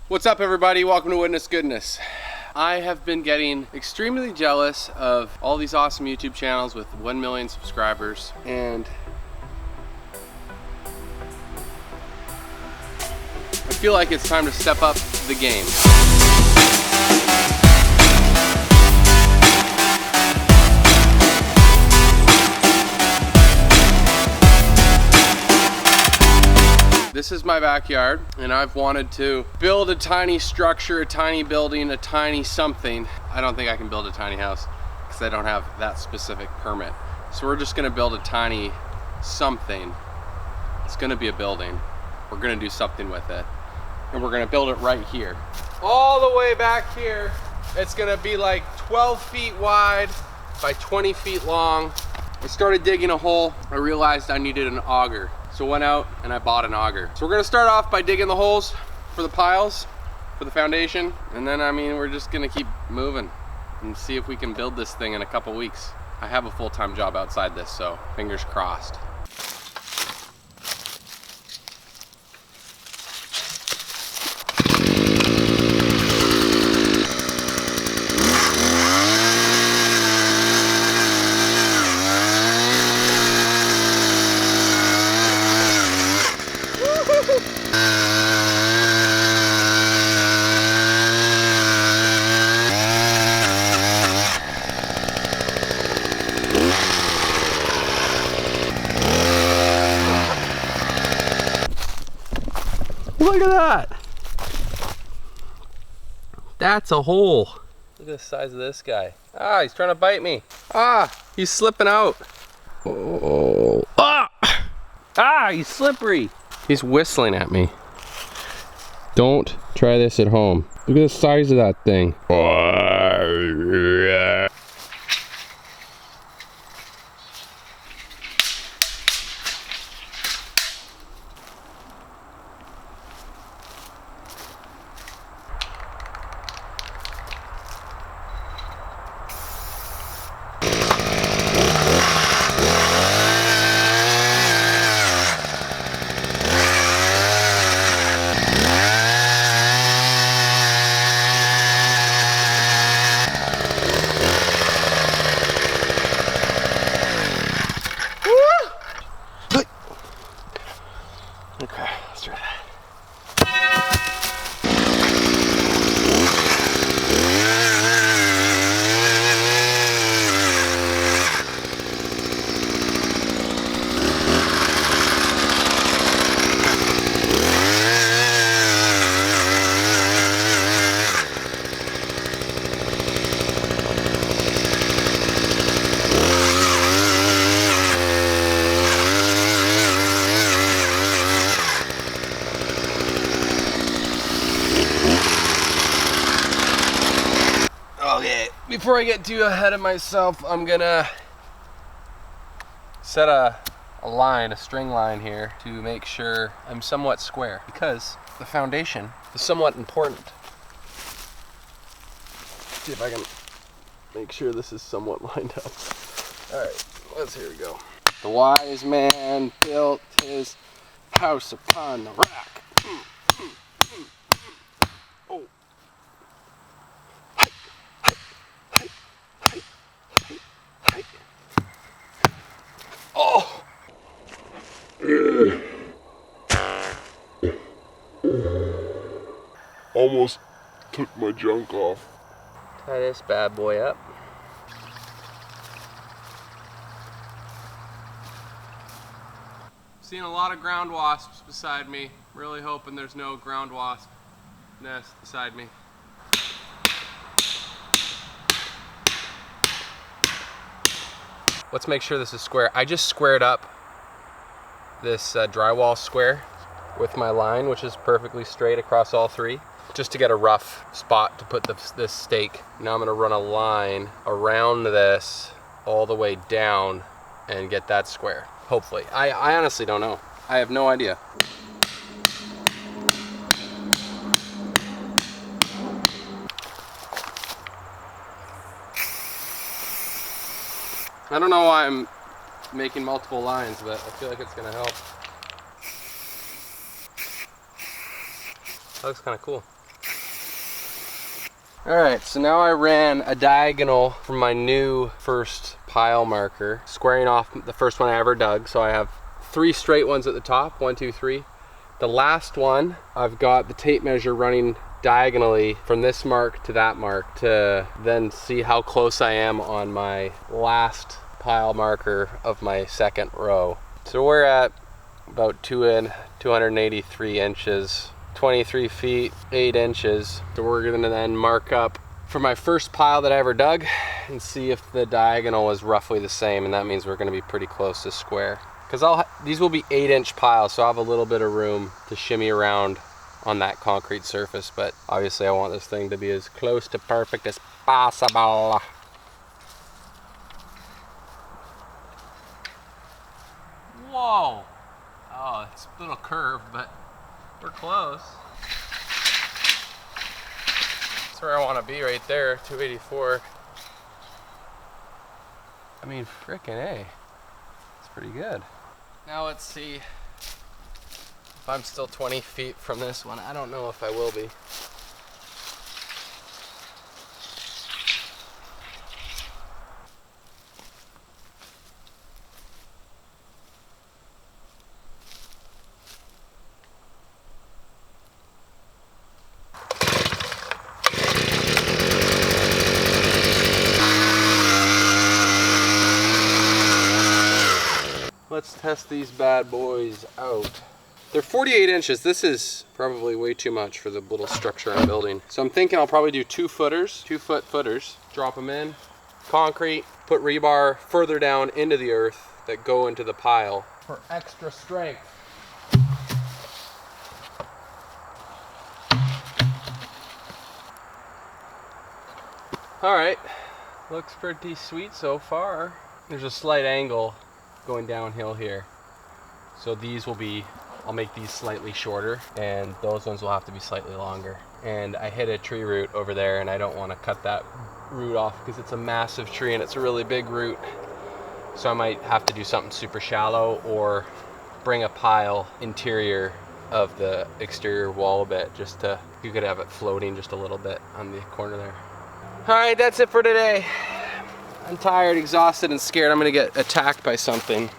What's up, everybody? Welcome to Woodness Goodness. I have been getting extremely jealous of all these awesome YouTube channels with 1 million subscribers, and I feel like it's time to step up the game. This is my backyard, and I've wanted to build a tiny structure, a tiny building, a tiny something. I don't think I can build a tiny house because I don't have that specific permit. So we're just gonna build a tiny something. It's gonna be a building. We're gonna do something with it. And we're gonna build it right here. All the way back here. It's gonna be like 12 feet wide by 20 feet long. I started digging a hole. I realized I needed an auger. So went out and I bought an auger. So we're gonna start off by digging the holes for the piles, for the foundation. And then, we're just gonna keep moving and see if we can build this thing in a couple weeks. I have a full-time job outside this, so fingers crossed. Look at that! That's a hole. Look at the size of this guy. Ah, he's trying to bite me. Ah, he's slipping out. Oh. Ah! Ah, he's slippery. He's whistling at me. Don't try this at home. Look at the size of that thing. Okay, let's try that. Okay, before I get too ahead of myself, I'm gonna set a string line here to make sure I'm somewhat square, because the foundation is somewhat important. See if I can make sure this is somewhat lined up. All right, here we go. The wise man built his house upon the rock. Oh. Oh! Almost took my junk off. Tie this bad boy up. Seeing a lot of ground wasps beside me. Really hoping there's no ground wasp nest beside me. Let's make sure this is square. I just squared up this drywall square with my line, which is perfectly straight across all three, just to get a rough spot to put this stake. Now I'm gonna run a line around this all the way down and get that square, hopefully. I honestly don't know. I have no idea. I don't know why I'm making multiple lines, but I feel like it's gonna help. That looks kind of cool. All right, so now I ran a diagonal from my new first pile marker, squaring off the first one I ever dug. So I have 3 straight ones at the top, 1, 2, 3. The last one, I've got the tape measure running diagonally from this mark to that mark to then see how close I am on my last pile marker of my second row. So we're at about 283 inches. 23 feet, 8 inches. So we're gonna then mark up for my first pile that I ever dug and see if the diagonal was roughly the same, and that means we're gonna be pretty close to square. Because these will be 8-inch piles, so I'll have a little bit of room to shimmy around on that concrete surface, but obviously I want this thing to be as close to perfect as possible. Whoa! Oh, it's a little curved, but we're close. That's where I want to be right there, 284. I mean, frickin' A. It's pretty good. Now let's see if I'm still 20 feet from this one. I don't know if I will be. Let's test these bad boys out. They're 48 inches. This is probably way too much for the little structure I'm building. So I'm thinking I'll probably do 2-foot footers, drop them in, concrete, put rebar further down into the earth that go into the pile for extra strength. All right, looks pretty sweet so far. There's a slight angle going downhill here. So these will be, I'll make these slightly shorter and those ones will have to be slightly longer. And I hit a tree root over there and I don't want to cut that root off because it's a massive tree and it's a really big root. So I might have to do something super shallow or bring a pile interior of the exterior wall a bit, just to, you could have it floating just a little bit on the corner there. All right, that's it for today. I'm tired, exhausted, and scared I'm gonna get attacked by something.